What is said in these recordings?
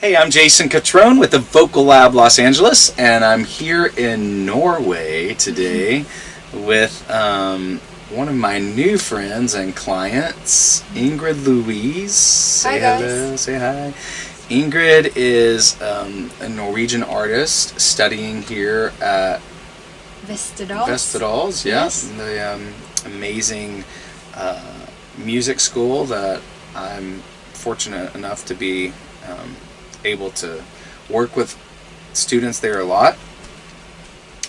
Hey, I'm Jason Catrone with the Vocal Lab Los Angeles, and I'm here in Norway today with one of my new friends and clients, Ingrid Lovise. Hi, Say hello, guys. say hi. Ingrid is a Norwegian artist studying here at Vesterdals, yeah, Yes. the amazing music school that I'm fortunate enough to be able to work with students there a lot.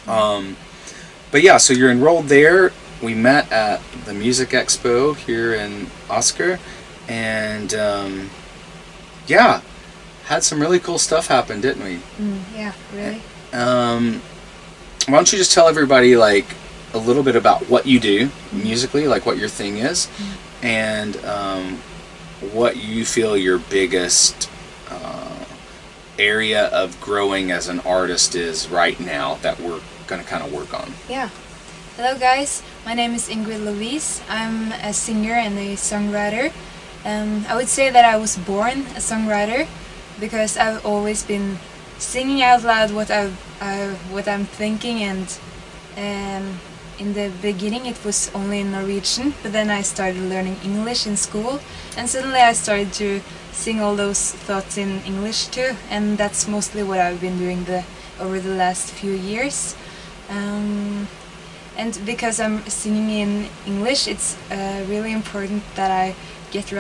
But yeah, so you're enrolled there. We met at the Music Expo here in Oscar, and yeah, had some really cool stuff happen, didn't we? Yeah, really. Why don't you just tell everybody like a little bit about what you do musically, like what your thing is, and what you feel your biggest area of growing as an artist is right now that we're going to kind of work on. Yeah. Hello, guys. My name is Ingrid Lovise. I'm a singer and a songwriter. I would say that I was born a songwriter because I've always been singing out loud what I'm thinking, and in the beginning it was only in Norwegian, but then I started learning English in school, and suddenly I started to sing all those thoughts in English too, and that's mostly what I've been doing over the last few years. And because I'm singing in English, it's really important that I get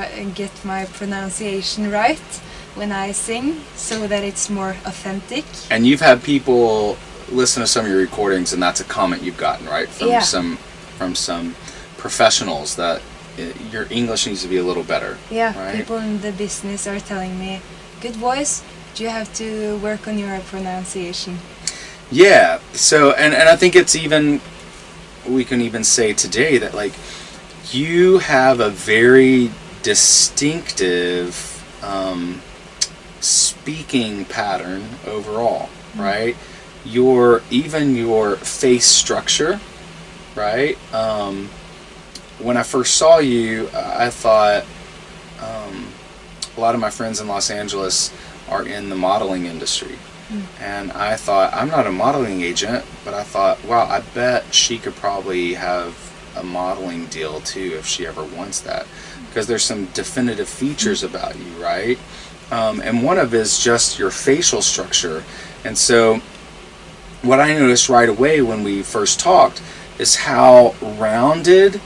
my pronunciation right when I sing, so that it's more authentic. And you've had people listen to some of your recordings, and that's a comment you've gotten, right? From some professionals that your English needs to be a little better. Yeah, right? People in the business are telling me, good voice, but you have to work on your pronunciation. Yeah, so, and I think it's even, we can even say today that like, you have a very distinctive speaking pattern overall, right? Even your face structure, right? When I first saw you, I thought a lot of my friends in Los Angeles are in the modeling industry. And I thought, I'm not a modeling agent, but I thought, wow, I bet she could probably have a modeling deal too if she ever wants that. Because there's some definitive features about you, right? And one of it is just your facial structure. And so what I noticed right away when we first talked is how rounded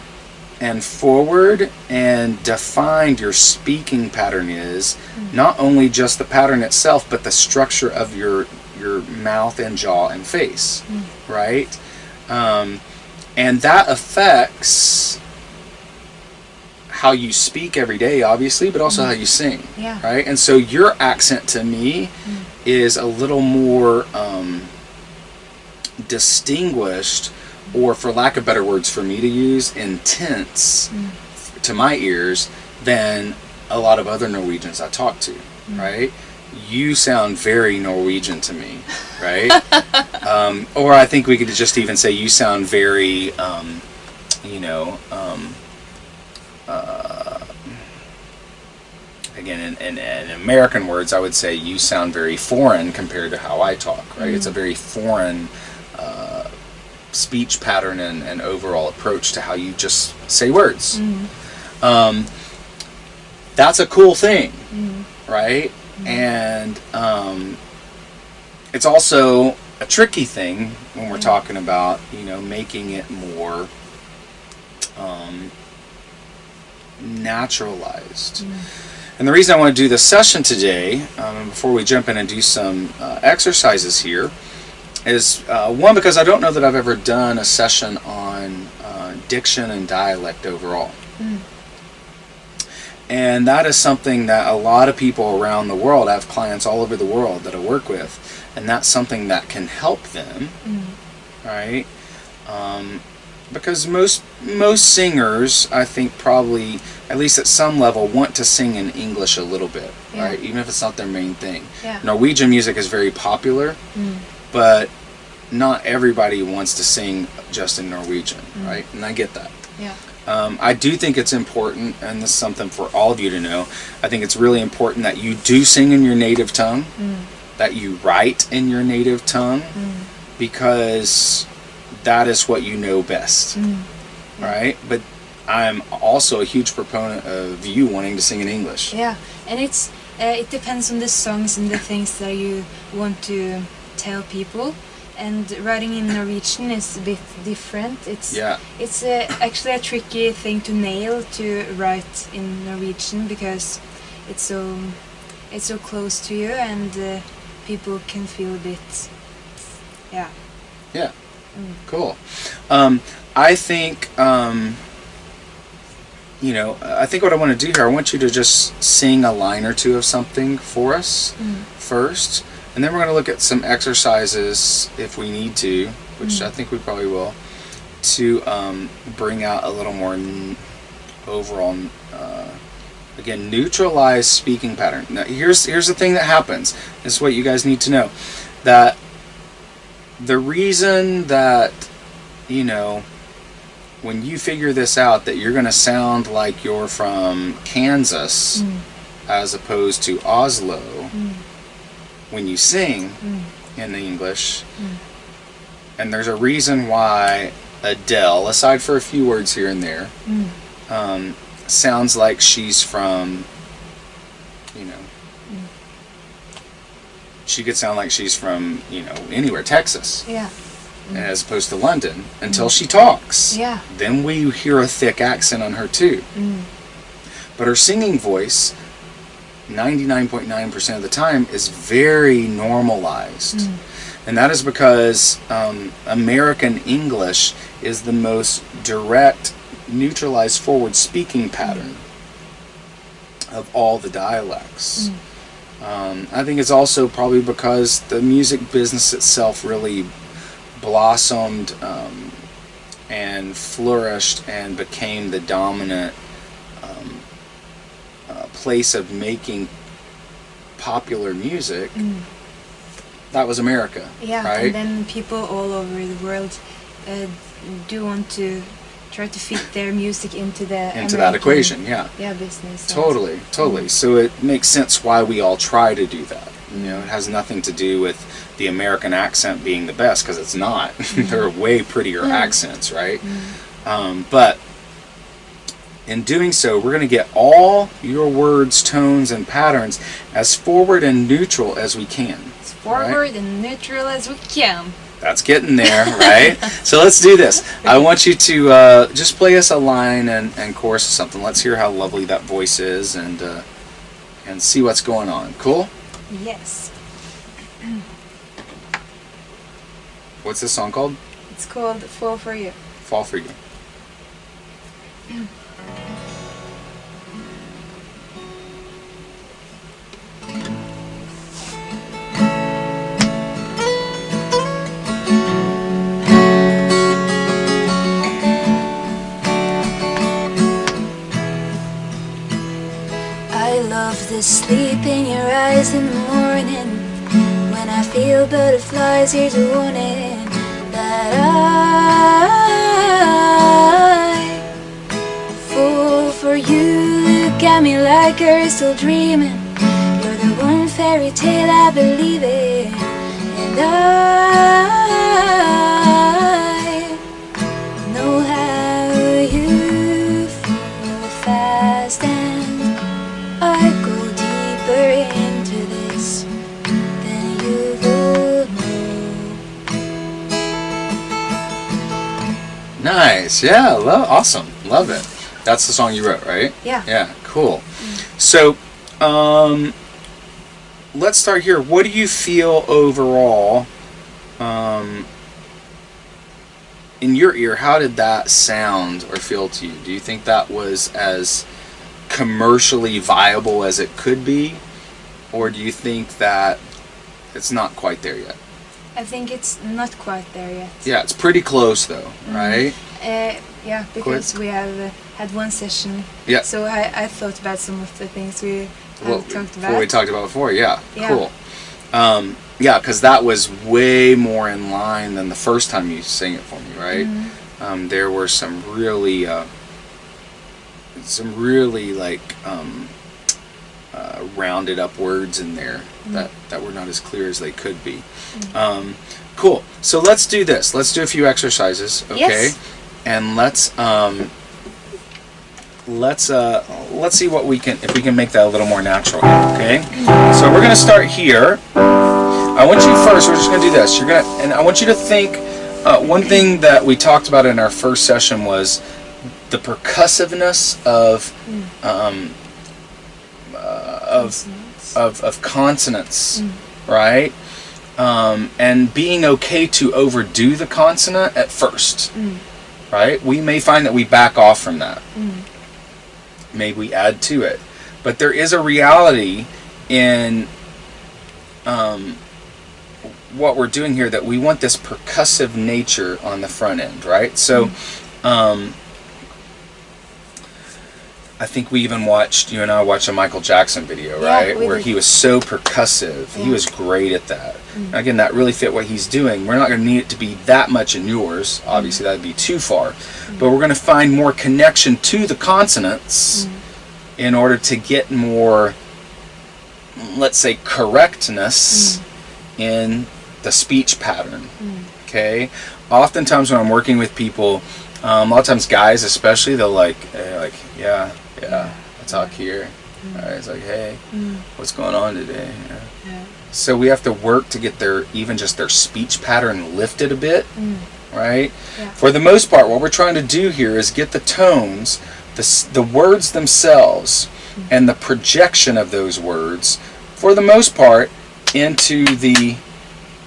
and forward and defined your speaking pattern is. Not only just the pattern itself, but the structure of your mouth and jaw and face, right? And that affects how you speak every day, obviously, but also how you sing, right? And so your accent to me is a little more distinguished, or for lack of better words for me to use, intense to my ears than a lot of other Norwegians I talk to, right? You sound very Norwegian to me, right? Or I think we could just even say you sound very, again, in American words, I would say you sound very foreign compared to how I talk, right? It's a very foreign speech pattern and overall approach to how you just say words. That's a cool thing, right? And it's also a tricky thing when we're talking about, making it more naturalized. And the reason I want to do this session today, before we jump in and do some exercises here, is one, because I don't know that I've ever done a session on diction and dialect overall. And that is something that a lot of people around the world, I have clients all over the world that I work with, and that's something that can help them, right? Because most singers, I think, probably, at least at some level, want to sing in English a little bit, right? Even if it's not their main thing. Norwegian music is very popular, but not everybody wants to sing just in Norwegian, right? And I get that. I do think it's important, and this is something for all of you to know. I think it's really important that you do sing in your native tongue, that you write in your native tongue, because that is what you know best, right? But I'm also a huge proponent of you wanting to sing in English. Yeah, and it depends on the songs and the things that you want to tell people. And writing in Norwegian is a bit different. It's actually a tricky thing to nail, to write in Norwegian, because it's so close to you, and people can feel a bit, Cool. I think I think what I want to do here, I want you to just sing a line or two of something for us first. And then we're going to look at some exercises, if we need to, which I think we probably will, to bring out a little more overall, again, neutralized speaking pattern. Now, here's the thing that happens. This is what you guys need to know. That the reason that, when you figure this out, that you're going to sound like you're from Kansas as opposed to Oslo, when you sing in English, and there's a reason why Adele, aside for a few words here and there, sounds like she's from, she could sound like she's from, anywhere, Texas, as opposed to London, until she talks. Then we hear a thick accent on her too. But her singing voice, 99.9% of the time, is very normalized. And that is because American English is the most direct, neutralized forward speaking pattern of all the dialects. I think it's also probably because the music business itself really blossomed and flourished and became the dominant place of making popular music. That was America, right? And then people all over the world do want to try to fit their music into that equation, business. Totally. So it makes sense why we all try to do that. It has nothing to do with the American accent being the best, because it's not. There are way prettier accents, right? But in doing so, we're going to get all your words, tones, and patterns as forward and neutral as we can. As forward and neutral as we can. That's getting there, right? So let's do this. I want you to just play us a line and chorus or something. Let's hear how lovely that voice is, and see what's going on. Cool? Yes. What's this song called? It's called Fall For You. Fall For You. I love the sleep in your eyes in the morning, when I feel butterflies, here's a warning that I fall for you. You got me like you're still dreaming. You're the one fairy tale I believe in, and I know how you fall fast, and I go deeper into this than you will know. Nice. Yeah. Awesome. Love it. That's the song you wrote, right? Yeah. Yeah. Cool. So, let's start here. What do you feel overall, in your ear? How did that sound or feel to you? Do you think that was as commercially viable as it could be, or do you think that it's not quite there yet? I think it's not quite there yet. Yeah, it's pretty close though, right? Yeah, because we have had one session. Yeah. So I thought about some of the things we have talked about. What we talked about before, yeah. Yeah. Cool. Yeah, because that was way more in line than the first time you sang it for me, right? There were some really some really like rounded up words in there that were not as clear as they could be. Cool. So let's do this. Let's do a few exercises, okay? Yes. And let's see what we can, if we can make that a little more natural, okay? So we're gonna start here. I want you first. We're just gonna do this. And I want you to think. One thing that we talked about in our first session was the percussiveness of consonants, right? And being okay to overdo the consonant at first, right? We may find that we back off from that. Maybe we add to it. But there is a reality in what we're doing here, that we want this percussive nature on the front end, right? So I think we even watched, you and I watched a Michael Jackson video, right? Where he was so percussive. He was great at that. Again, that really fit what he's doing. We're not going to need it to be that much in yours. Obviously, that would be too far. But we're going to find more connection to the consonants in order to get more, let's say, correctness in the speech pattern. Okay? Oftentimes when I'm working with people, a lot of times guys especially, they'll yeah, I talk here. It's like, hey, what's going on today? So we have to work to get even just their speech pattern lifted a bit, right? For the most part, what we're trying to do here is get the tones, the words themselves, and the projection of those words, for the most part, into the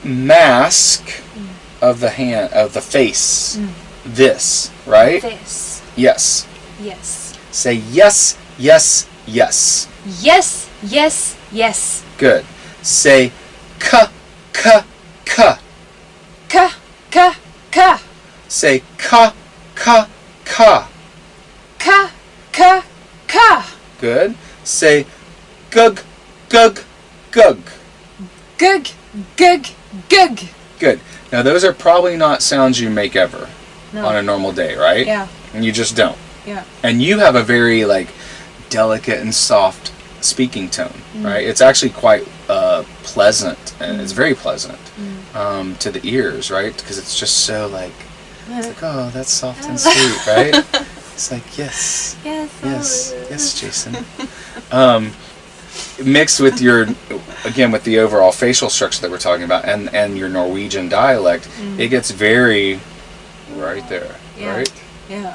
mask of the hand, of the face. This, right? This. Yes. Yes. Say yes, yes, yes. Yes, yes, yes. Good. Say ka, ka, ka. Ka, ka, ka. Say ka, ka, ka. Ka, ka, ka. Good. Say gug, gug, gug. Gug, gug, gug. Good. Now those are probably not sounds you make ever No. on a normal day, right? Yeah. And you just don't. Yeah. And you have a very delicate and soft speaking tone, right? It's actually quite pleasant, and it's very pleasant to the ears, right? Because it's just so it's like, oh, that's soft and sweet, right? It's like, yes, yes, Jason. Mixed with with the overall facial structure that we're talking about, and your Norwegian dialect, it gets very right there, right? Yeah.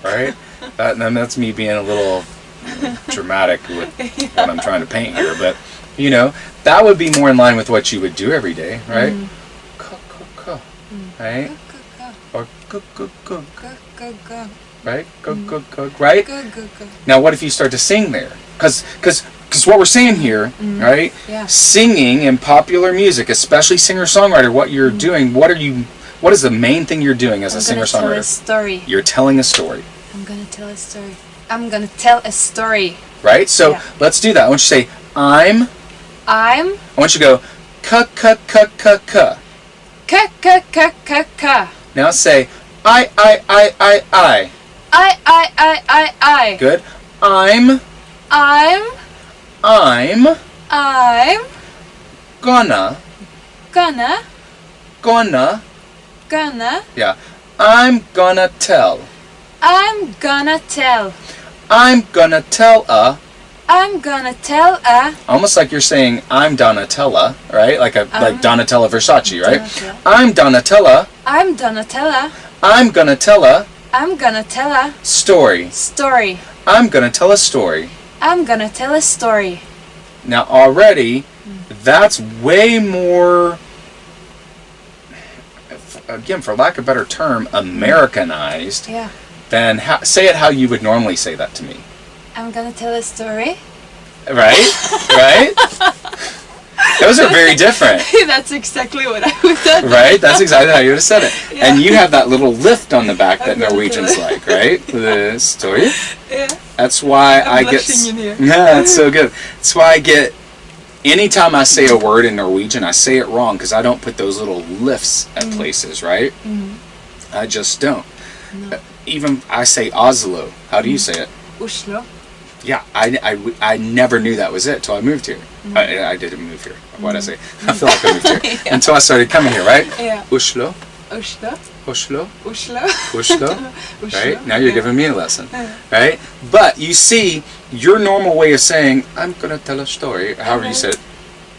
Right? That's me being a little dramatic with what I'm trying to paint here, but that would be more in line with what you would do every day, right? Right? Or right? Right? Now what if you start to sing there? Because what we're saying here, right? Yeah. Singing in popular music, especially singer-songwriter, what you're doing, what is the main thing you're doing as a singer-songwriter? I'm going to tell a story. You're telling a story. I'm going to tell a story. I'm going to tell a story. Right? So let's do that. I want you to say, I want you to go, ka, ka, ka, ka, ka. Ka, ka, ka, ka, ka. Now say, I. I. Good. I'm gonna. Yeah. I'm gonna tell. I'm gonna tell. I'm gonna tell I'm gonna tell almost like you're saying I'm Donatella, right? Like Donatella Versace, right? Donatella. I'm Donatella. I'm Donatella. I'm gonna tell I'm gonna tell a story. story. I'm gonna tell a story. I'm gonna tell a story. Now already, that's way more, again, for lack of a better term, Americanized Yeah. than say it how you would normally say that to me. I'm gonna tell a story. Right? Right? Those are very different. That's exactly what I would have done. Right? That's exactly how you would have said it. Yeah. And you have that little lift on the back that Norwegians like, right? The story. Yeah. That's why I'm I get. blushing in here. Yeah, that's so good. That's why I get. Anytime I say a word in Norwegian, I say it wrong because I don't put those little lifts at places, right? I just don't. No. even I say Oslo. How do you say it? Oslo. Yeah, I never knew that was it till I moved here. I didn't move here. Why did I say? I feel like I moved here Yeah. until I started coming here, right? Yeah. Oslo, Oslo. Oslo, Oslo. Oslo. Right? Now you're Yeah. giving me a lesson, right? But you see, your normal way of saying, I'm going to tell a story, however you said it.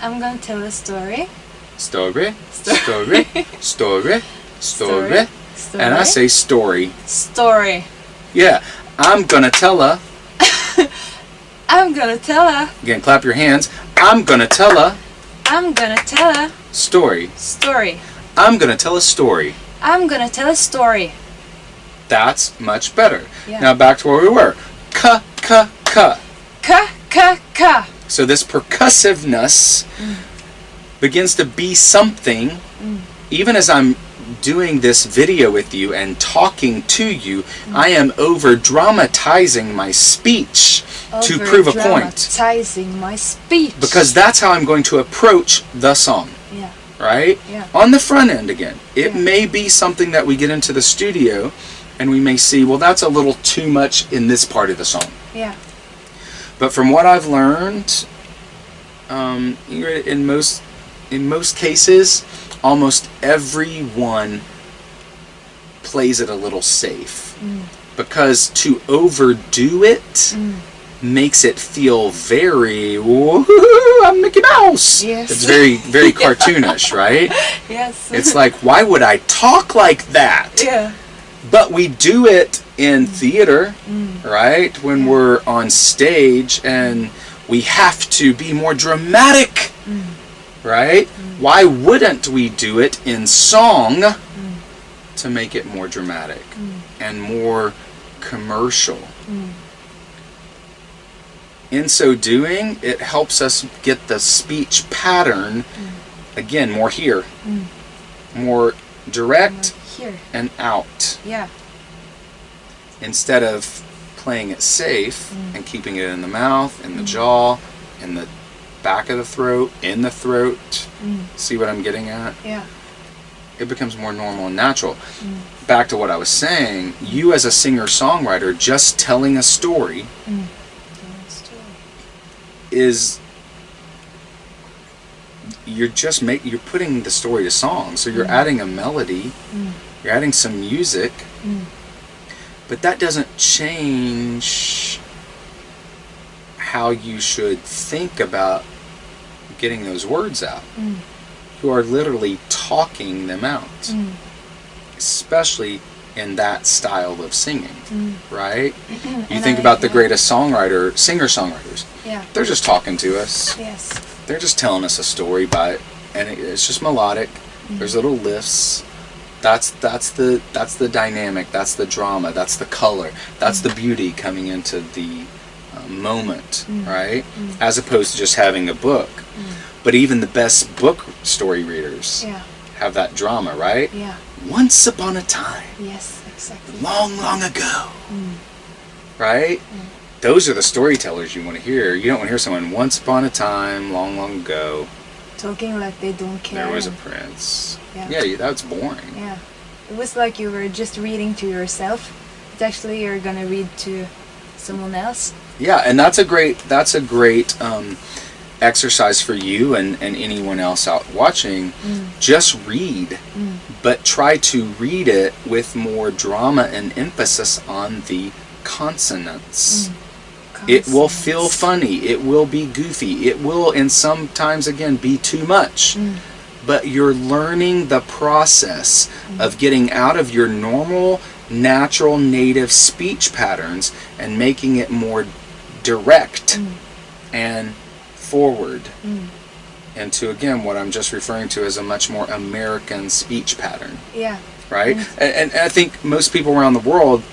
I'm gonna tell a story. Story, story, story, story. Story. And I say story. Story. Yeah, I'm going to tell a, I'm gonna tell a. again, clap your hands. I'm going to tell a I'm gonna tell a story. story. I'm going to tell a story. I'm gonna tell a story. That's much better. Yeah. Now back to where we were. Ka, ka, ka. Ka ka ka. So this percussiveness begins to be something, even as I'm doing this video with you and talking to you, I am over dramatizing my speech to prove a point. Dramatizing my speech. Because that's how I'm going to approach the song. Yeah. Right? Yeah. On the front end again. It Yeah. may be something that we get into the studio and we may see, well, that's a little too much in this part of the song. Yeah. But from what I've learned, in most cases, almost everyone plays it a little safe. Because to overdo it makes it feel very, woohoo, I'm Mickey Mouse. Yes. It's very, very cartoonish, right? Yes. It's like, why would I talk like that? Yeah. But we do it in theater, right? When we're on stage and we have to be more dramatic, right? Why wouldn't we do it in song to make it more dramatic and more commercial? In so doing, it helps us get the speech pattern, again, more here, more direct Here. and out, Yeah. instead of playing it safe and keeping it in the mouth, in the jaw, in the back of the throat, in the throat. See what I'm getting at? Yeah. It becomes more normal and natural. Back to what I was saying, you as a singer-songwriter, just telling a story is, you're putting the story to song. So you're adding a melody, you're adding some music, but that doesn't change how you should think about getting those words out. You are literally talking them out, especially in that style of singing, right? You And think about the greatest singer-songwriters. Yeah. They're just talking to us. Yes. They're just telling us a story and it's just melodic. There's little lifts. That's the dynamic. That's the drama. That's the color. That's the beauty coming into the moment, right? As opposed to just having a book. But even the best book story readers have that drama, right? Yeah. Once upon a time, Yes. Exactly. long, long ago, right? Those are the storytellers you want to hear. You don't want to hear someone, once upon a time, long, long ago, Talking like they don't care. there was a and- prince. Yeah. Yeah, that's boring. Yeah. It was like you were just reading to yourself. But actually, you're gonna read to someone else. Yeah, and that's a great exercise for you and anyone else out watching. Just read, but try to read it with more drama and emphasis on the consonants. It will feel funny, it will be goofy, it will, and sometimes again, be too much. But you're learning the process of getting out of your normal, natural, native speech patterns and making it more direct and forward into, again, what I'm just referring to as a much more American speech pattern. Yeah. Right? And I think most people around the world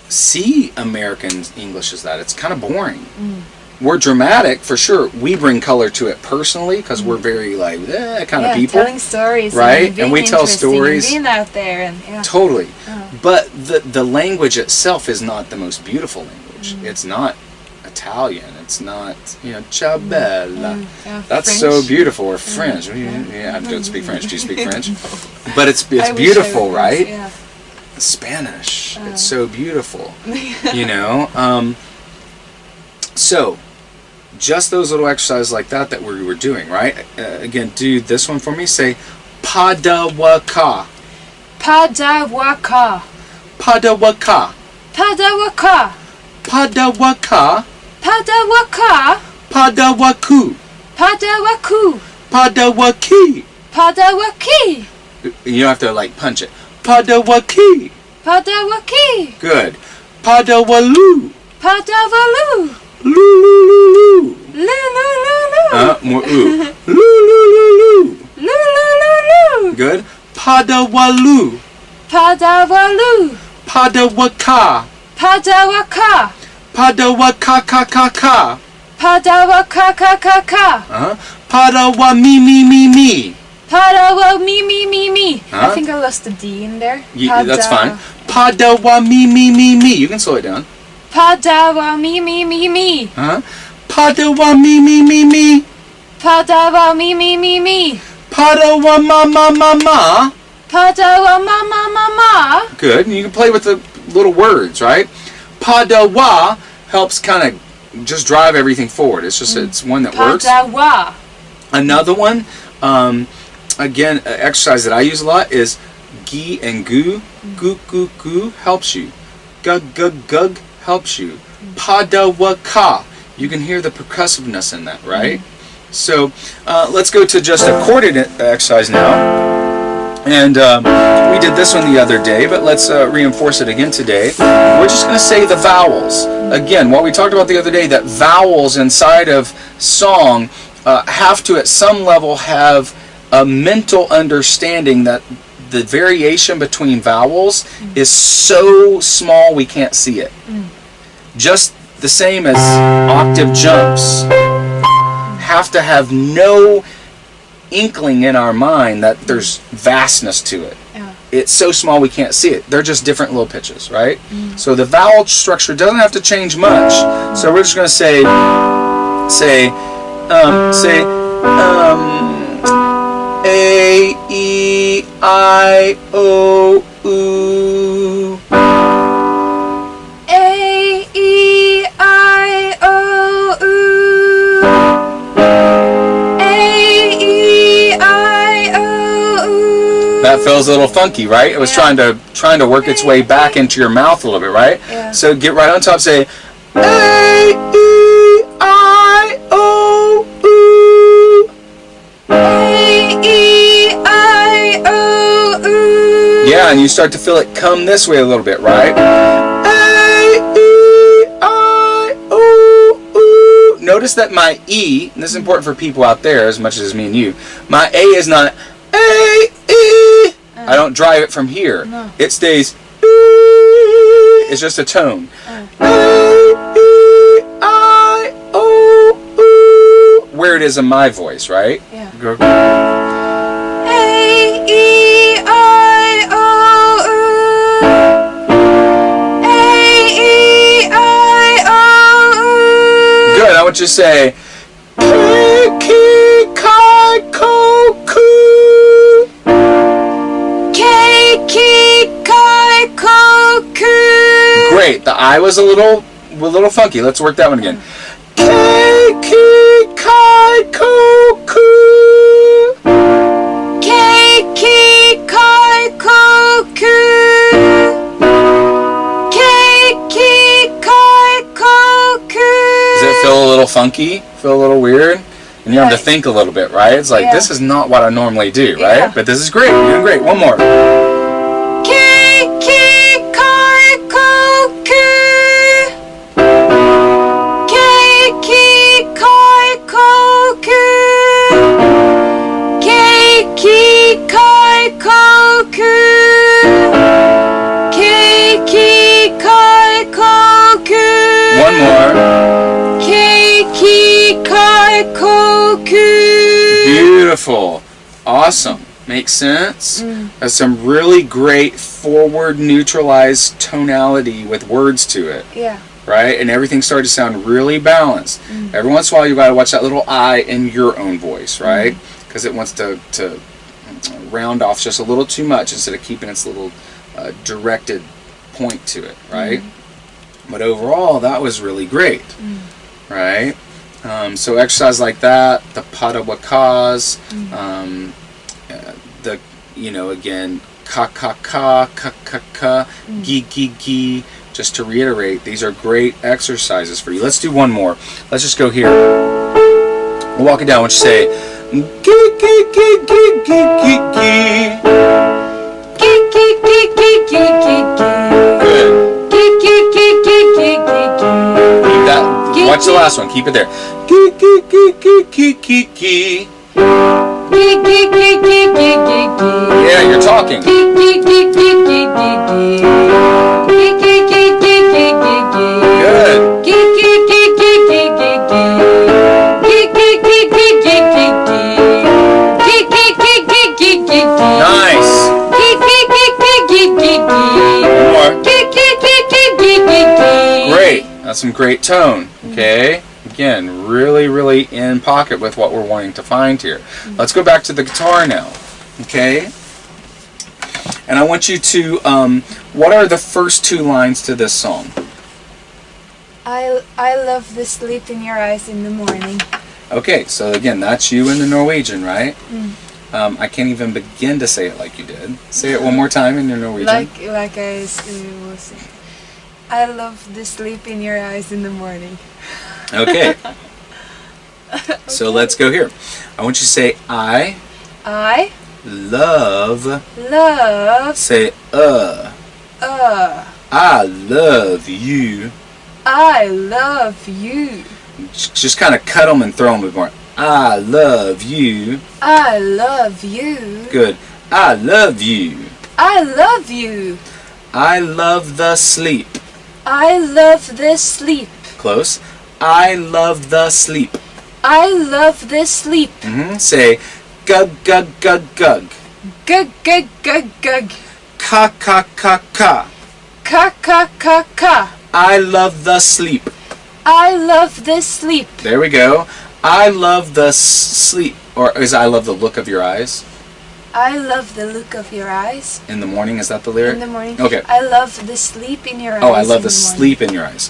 see American English as that. It's kind of boring. We're dramatic, for sure. We bring color to it personally because we're very like kind of people. Telling stories, right? And we tell stories. and being out there, and Totally. But the language itself is not the most beautiful language. It's not Italian. It's not, ciao bella. That's French. so beautiful. Or French. Yeah, I don't speak French. Do you speak French? But it's I wish I beautiful, was, right? Yeah. Spanish. It's so beautiful. You know? So, just those little exercises like that we were doing, right? Again, do this one for me. Say, padawaka. Padawaka. Padawaka. Padawaka. Padawaka. Padawaka. Padawaku. Padawaku. Padawaki. Padawaki. You don't have to like punch it. Padawaki. Padawaki. Good. Padawalu. Padavalu. Lulululu. Lulululu. More ooh. Lulululu. Lulululu. Good. Padawalu. Padavalu. Padawaka. Padawaka. Padawakakakaka. Padawakakakaka. Padawa me me me me. Padawa me me me me. I Huh? think I lost the D in there. That's fine. Padawa me me me me. You can slow it down. Padawa me me me me. Padawa me me me me. Padawa me me me me. Padawa ma ma ma ma. Padawa ma ma ma ma. Good. And you can play with the little words, right? Padawa helps kind of just drive everything forward. It's just it's one that works. Padawa. Another one, again, an exercise that I use a lot is gi and gu. Gu gu gu helps you. Gug gug gug helps you. Padawaka. You can hear the percussiveness in that, right? So let's go to just a chorded exercise now. And we did this one the other day, but let's reinforce it again today. We're just going to say the vowels. Again, what we talked about the other day, that vowels inside of song have to, at some level, have a mental understanding that the variation between vowels is so small we can't see it. Just the same as octave jumps have to have no inkling in our mind that there's vastness to it. It's so small we can't see it. They're just different little pitches, right? So the vowel structure doesn't have to change much. So we're just going to say A, E, I, O, U. A, E, I, O, U. A, E, I, O, U. That feels a little funky, right? It was trying to work its way back into your mouth a little bit, right? Yeah. So get right on top, say A, E, I, O, U. A, E, I, O, U. Yeah, and you start to feel it come this way a little bit, right? A, E, I, O, U. Notice that my E, and this is important for people out there as much as me and you, my A is not A, E. I don't drive it from here. No. It stays E. It's just a tone. A, E, I, O, U. Where it is in my voice, right? Yeah. Go. A, E, I, O, U. A, E, I, O, U. Good. I want you to say Ki, ki, kai, ko, ku. K, ki, kai, ko, ku. Great. The I was a little funky. Let's work that one again. Ki, ki, kai, ko, ku. K, ki, kai, ko, ku. K, ki, kai, ko, ku. Does it feel a little funky? Feel a little weird? And you have to Right. think a little bit, right? It's like, Yeah. this is not what I normally do, right? Yeah. But this is great. You're doing great. One more. K, ki, kai, ko, ku. K, ki, kai, ko, ku. K, ki, kai, ko, ku. K, ki, kai, ko, ku. One more. K, ki, kai, ko, ku. Beautiful. Awesome. Makes sense? That's some really great forward neutralized tonality with words to it. Yeah. Right? And everything started to sound really balanced. Every once in a while you got to watch that little I in your own voice, right? Because it wants to round off just a little too much instead of keeping its little directed point to it, right? But overall, that was really great, right? So exercise like that, the padawakas, the, again, ka ka ka, ka ka ka, gi gi gi. Just to reiterate, these are great exercises for you. Let's do one more. Let's just go here. We'll walk it down. What you say? Gi gi gi gi gi gi gi. Gi gi gi gi gi gi gi. Good. Gi gi gi gi gi gi gi. Keep that. Watch the last one. Keep it there. Gi gi gi gi gi gi gi. Gi gi gi gi gi gi gi. Yeah, you're talking. Gi gi gi gi gi gi gi. Gi gi gi gi gi gi gi. Good. Gi gi gi gi gi gi gi. Gi gi gi gi gi gi gi. Gi gi gi gi gi gi gi. Nice. Gi gi gi gi gi gi gi. One more. Gi gi gi gi gi gi gi. Great. That's some great tone. Okay. Again, really, really in pocket with what we're wanting to find here. Let's go back to the guitar now. Okay. And I want you to, what are the first two lines to this song? I love the sleep in your eyes in the morning. Okay, so again, that's you in the Norwegian, right? I can't even begin to say it like you did. Say it one more time in your Norwegian. Like I was saying. I love the sleep in your eyes in the morning. Okay. So let's go here. I want you to say I love. Say I love you. I love you. Just kind of cut them and throw them a bit more. I love you. I love you. Good. I love you. I love you. I love the sleep. I love the sleep. Close. I love the sleep. I love the sleep. Say gug gug gug gug. Gug gug gug gug. Ka ka ka ka. Ka ka ka ka. I love the sleep. I love the sleep. There we go. I love the sleep. Or is I love the look of your eyes? I love the look of your eyes. In the morning, is that the lyric? In the morning. Okay. I love the sleep in your eyes. Oh, I love the sleep in your eyes.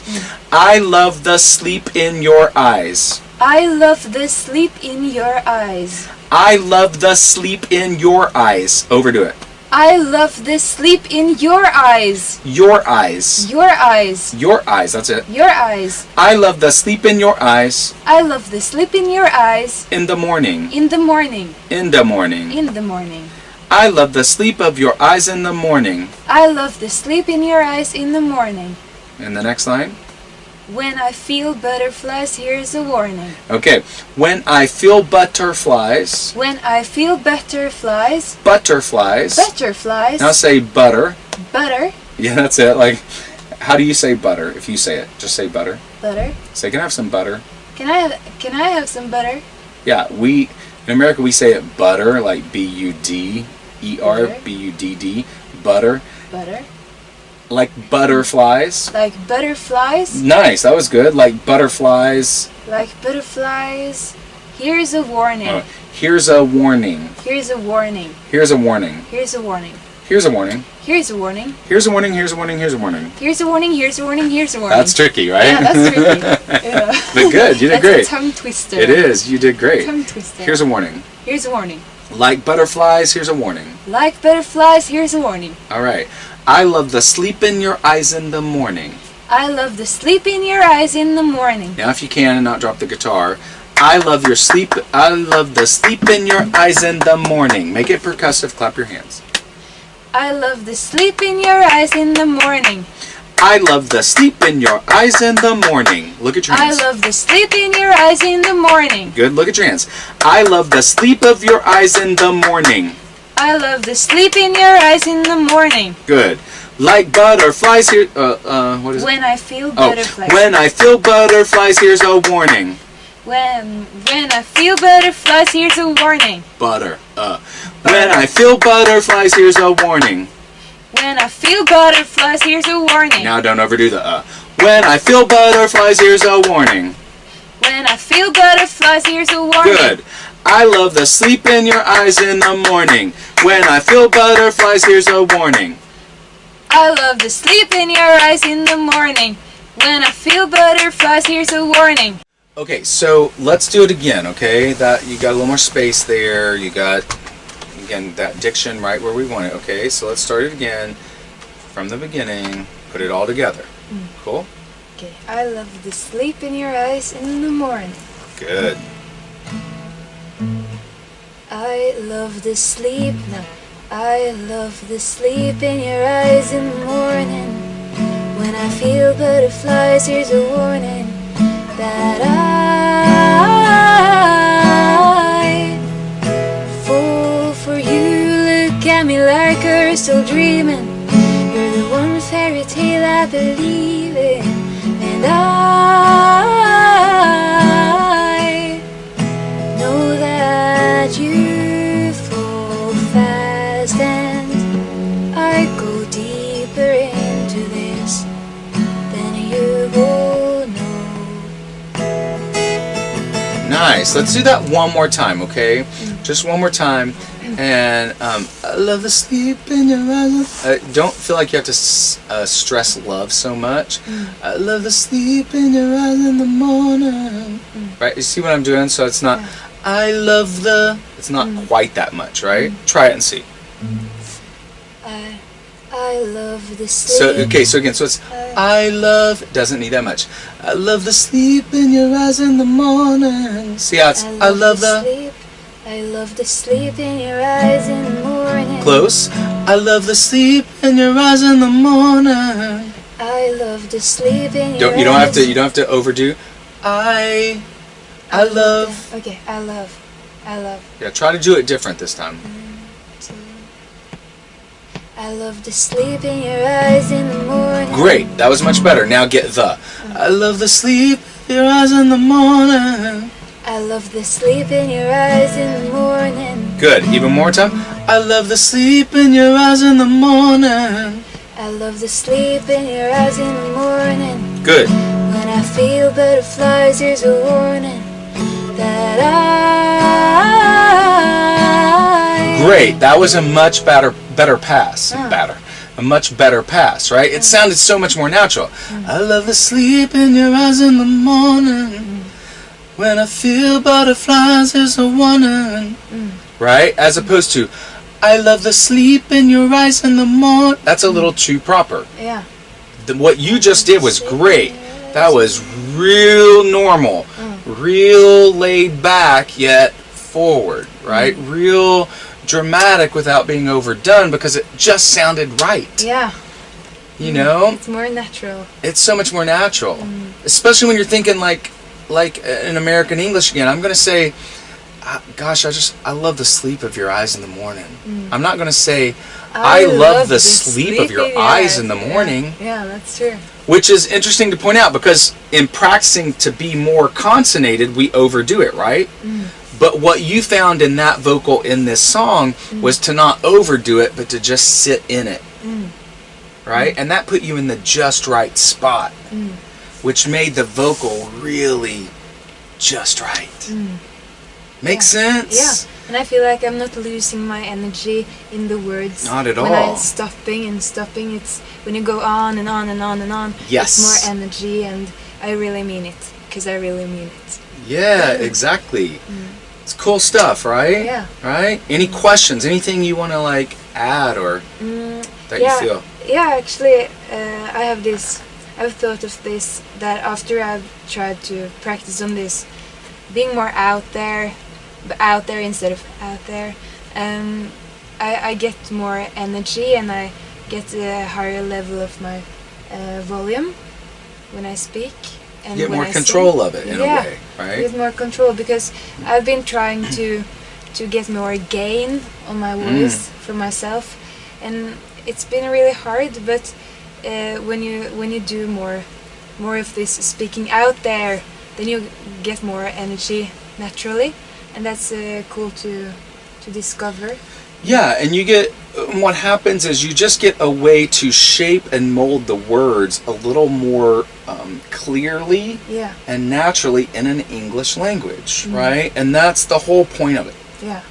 I love the sleep in your eyes. I love the sleep in your eyes. I love the sleep in your eyes. Overdo it. I love the sleep in your eyes. Your eyes. Your eyes. Your eyes, that's it. Your eyes. I love the sleep in your eyes. I love the sleep in your eyes. In the morning. In the morning. In the morning. In the morning. I love the sleep of your eyes in the morning. I love the sleep in your eyes in the morning. And the next line? When I feel butterflies, here's a warning. Okay. When I feel butterflies. When I feel butterflies. Butterflies. Butterflies. Now say butter. Butter. Yeah, that's it. Like, how do you say butter if you say it? Just say butter. Butter. Say, can I have some butter? Can I have some butter? Yeah, in America we say it butter, like B-U-D-E-R, Butter. B-U-D-D, butter. Butter. Like butterflies. Like butterflies. Nice, that was good. Like butterflies. Like butterflies. Here's a warning. Here's a warning. Here's a warning. Here's a warning. Here's a warning. Here's a warning. Here's a warning. Here's a warning. Here's a warning. Here's a warning. Here's a warning. Here's a warning. Here's a warning. That's tricky, right? Yeah, that's tricky. Yeah. But good, you did That's great. a tongue twister. It is, you did great. Tongue twister. Here's a warning. Here's a warning. Like butterflies, here's a warning. Like butterflies, here's a warning. All right. I love the sleep in your eyes in the morning. I love the sleep in your eyes in the morning. Now, if you can and not drop the guitar, I love your sleep. I love the sleep in your eyes in the morning. Make it percussive. Clap your hands. I love the sleep in your eyes in the morning. I love the sleep in your eyes in the morning. Look at your I hands. love the sleep in your eyes in the morning. Good. Look at your hands. I love the sleep of your eyes in the morning. I love the sleep in your eyes in the morning. Good. Like butterflies here. What is it? When I feel butterflies. When I feel butterflies, here's a warning. When I feel butterflies, here's a warning. Butter. When I feel butterflies, here's a warning. When I feel butterflies, here's a warning. Now don't overdo the When I feel butterflies, here's a warning. When I feel butterflies, here's a warning. Good. I love the sleep in your eyes in the morning. When I feel butterflies, here's a warning. I love the sleep in your eyes in the morning. When I feel butterflies, here's a warning. Okay, so let's do it again, okay? That you got a little more space there. You got, again, that diction right where we want it, okay? So let's start it again from the beginning. Put it all together. Cool? Okay. I love the sleep in your eyes in the morning. Good. I love the sleep, no. I love the sleep in your eyes in the morning. When I feel butterflies, here's a warning that I fall for you. Look at me like you're still dreaming. You're the one fairy tale I believe in, and I know that you fall fast, and I go deeper into this than you will know. Nice. Let's do that one more time, okay? Just one more time. And I love the sleep in your eyes. Don't feel like you have to stress love so much. I love the sleep in your eyes in the morning. Right? You see what I'm doing? So it's not, I love the, it's not quite that much, right? Try it and see. I love the sleep. So, okay, so again, so it's, I love, doesn't need that much. I love the sleep in your eyes in the morning. See how it's, I love the sleep. I love the sleep in your eyes in the morning. Close. I love the sleep in your eyes in the morning. I love the sleep in your eyes. You don't have to overdo. I love. Okay, I love. Yeah, try to do it different this time. I love the sleep in your eyes in the morning. Great, that was much better. Now get the. I love the sleep in your eyes in the morning. I love the sleep in your eyes in the morning. Good, even more time. I love the sleep in your eyes in the morning. I love the sleep in your eyes in the morning. Good. When I feel butterflies, here's a warning that I. Great, that was a much better pass. A much better pass, right? It sounded so much more natural. I love the sleep in your eyes in the morning. When I feel butterflies, there's a warning. Right? As opposed to, I love the sleep in your eyes in the morning. That's a little too proper. Yeah. What you just did was great. That was real normal. Real laid back, yet forward. Right? Real dramatic without being overdone because it just sounded right. Yeah. You know? It's more natural. It's so much more natural. Especially when you're thinking like in American English again. I'm going to say, gosh, I love the sleep of your eyes in the morning. I'm not going to say, I love the sleep of your eyes in the morning. Yeah, that's true. Which is interesting to point out because in practicing to be more consonanted, we overdo it, right? But what you found in that vocal in this song was to not overdo it, but to just sit in it. Right? And that put you in the just right spot. Which made the vocal really just right. Makes sense? Yeah, and I feel like I'm not losing my energy in the words. Not at all. When I'm stopping, it's when you go on and on and on and on. Yes. It's more energy, and I really mean it, because I really mean it. Yeah, exactly. It's cool stuff, right? Yeah. Right? Any questions? Anything you want to like add or that you feel? Yeah, actually, I've thought of this, that after I've tried to practice on this, being more out there, but out there instead of out there, I get more energy and I get a higher level of my volume when I speak. And get when more I control sing. of it in a way, right? Get more control because I've been trying to get more gain on my voice for myself, and it's been really hard, but when you do more of this speaking out there, then you get more energy naturally, and that's cool to discover. Yeah, and you get, what happens is you just get a way to shape and mold the words a little more clearly and naturally in an English language, right? And that's the whole point of it. Yeah.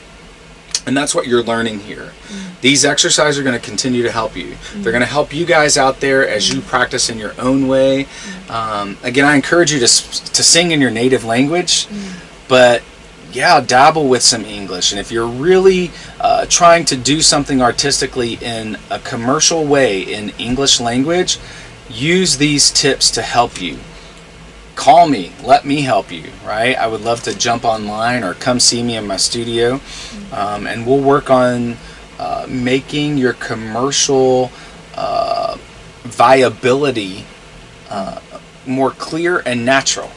And that's what you're learning here. These exercises are going to continue to help you. They're going to help you guys out there as you practice in your own way. Again, I encourage you to sing in your native language, but yeah, dabble with some English. And if you're really trying to do something artistically in a commercial way in English language, use these tips to help you. Call me, let me help you, right? I would love to jump online or come see me in my studio, and we'll work on making your commercial viability more clear and natural.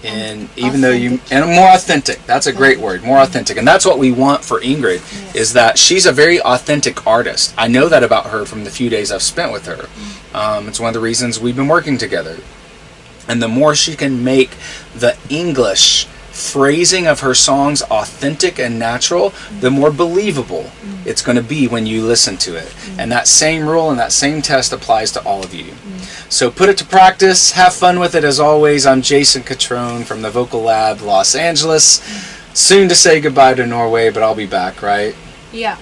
And even though more authentic, that's a great word, more authentic. And that's what we want for Ingrid, is that she's a very authentic artist. I know that about her from the few days I've spent with her. It's one of the reasons we've been working together. And the more she can make the English phrasing of her songs authentic and natural, the more believable it's going to be when you listen to it. And that same rule and that same test applies to all of you. So put it to practice, have fun with it. As always, I'm Jason Catrone from the Vocal Lab, Los Angeles. Soon to say goodbye to Norway, but I'll be back, right? Yeah.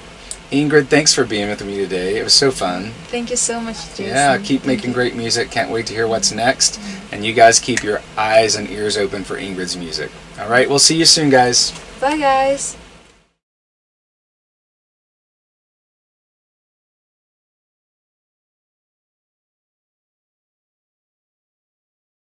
Ingrid, thanks for being with me today. It was so fun. Thank you so much, Jason. Yeah, keep making great music. Can't wait to hear what's next. And you guys keep your eyes and ears open for Ingrid's music. All right, we'll see you soon, guys. Bye, guys.